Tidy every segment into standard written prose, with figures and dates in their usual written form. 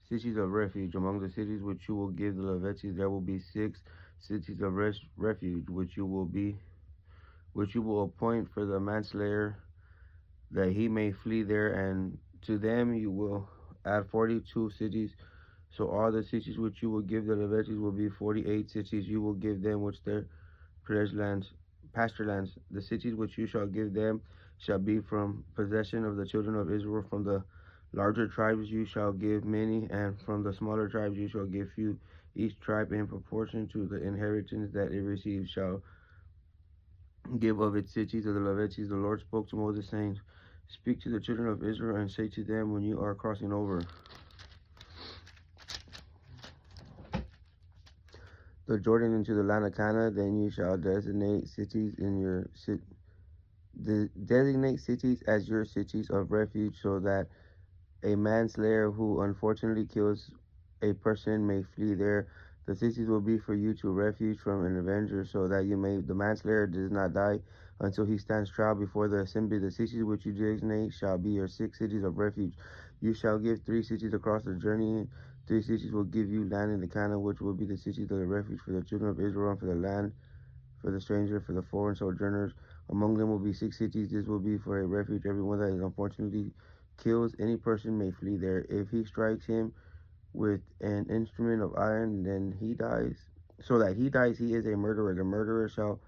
cities of refuge. Among the cities which you will give the Levites, there will be 6 cities of refuge, which you will appoint for the manslayer, that he may flee there, and to them you will add 42 cities. So all the cities which you will give the Levites will be 48 cities. You will give them which their pasture lands. The cities which you shall give them shall be from possession of the children of Israel. From the larger tribes you shall give many, and from the smaller tribes you shall give few. Each tribe in proportion to the inheritance that it receives shall give of its cities to the Levites. The Lord spoke to Moses, saying, Speak to the children of Israel and say to them when you are crossing over the Jordan into the land of Canaan, then you shall designate cities as your cities of refuge, so that a manslayer who unfortunately kills a person may flee there. The cities will be for you to refuge from an avenger, so that the manslayer does not die until he stands trial before the assembly. The cities which you designate shall be your 6 cities of refuge. You shall give 3 cities across the journey. 3 cities will give you land in the Canaan, which will be the cities of the refuge for the children of Israel, and for the land, for the stranger, for the foreign sojourners. Among them will be 6 cities. This will be for a refuge. Everyone that is unfortunately kills any person may flee there. If he strikes him with an instrument of iron, then he dies. So that he dies, he is a murderer. The murderer shall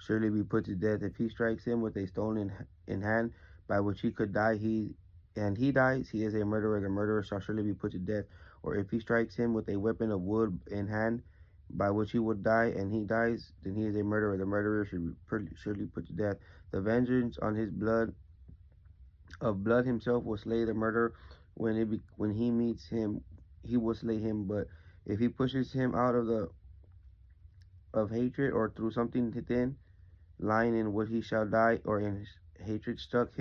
surely be put to death. If he strikes him with a stone in hand, by which he could die, he dies, he is a murderer. The murderer shall surely be put to death. Or if he strikes him with a weapon of wood in hand, by which he would die, and he dies, then he is a murderer. The murderer should be surely put to death. The vengeance on his blood himself will slay the murderer. When he meets him, he will slay him. But if he pushes him out of hatred, or through something thin, lying in what he shall die, or in his hatred stuck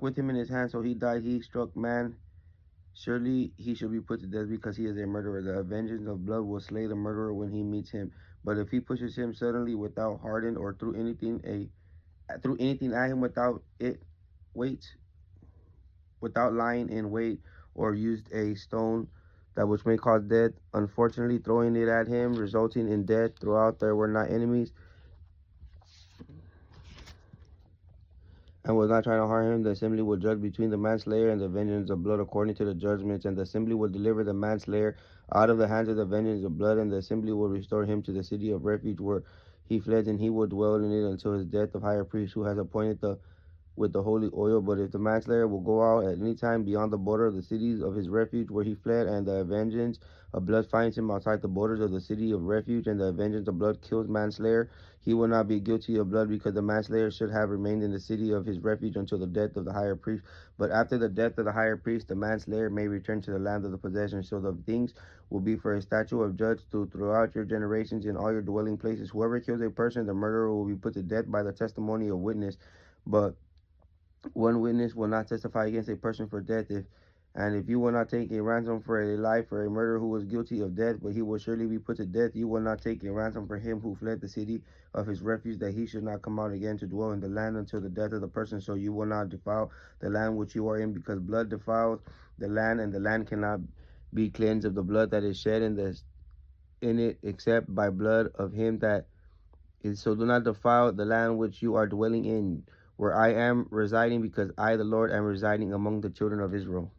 with him in his hand, so he died, he struck man, surely he shall be put to death, because he is a murderer. The vengeance of blood will slay the murderer when he meets him. But if he pushes him suddenly without hardened, or through anything at him without lying in wait, or used a stone that which may cause death, unfortunately throwing it at him, resulting in death, throughout there were not enemies, and was not trying to harm him, the assembly will judge between the manslayer and the vengeance of blood according to the judgments, and the assembly will deliver the manslayer out of the hands of the vengeance of blood, and the assembly will restore him to the city of refuge where he fled, and he will dwell in it until his death of higher priest, who has appointed with the holy oil. But if the manslayer will go out at any time beyond the border of the cities of his refuge where he fled, and the vengeance of blood finds him outside the borders of the city of refuge, and the vengeance of blood kills manslayer, he will not be guilty of blood, because the manslayer should have remained in the city of his refuge until the death of the higher priest. But after the death of the higher priest, the manslayer may return to the land of the possession. So the things will be for a statute of judge throughout your generations in all your dwelling places. Whoever kills a person, the murderer will be put to death by the testimony of witness. But one witness will not testify against a person for death. If you will not take a ransom for a life for a murderer who was guilty of death, but he will surely be put to death, you will not take a ransom for him who fled the city of his refuge, that he should not come out again to dwell in the land until the death of the person. So you will not defile the land which you are in, because blood defiles the land, and the land cannot be cleansed of the blood that is shed in it, except by blood of him that is. So do not defile the land which you are dwelling in, where I am residing, because I, the Lord, am residing among the children of Israel.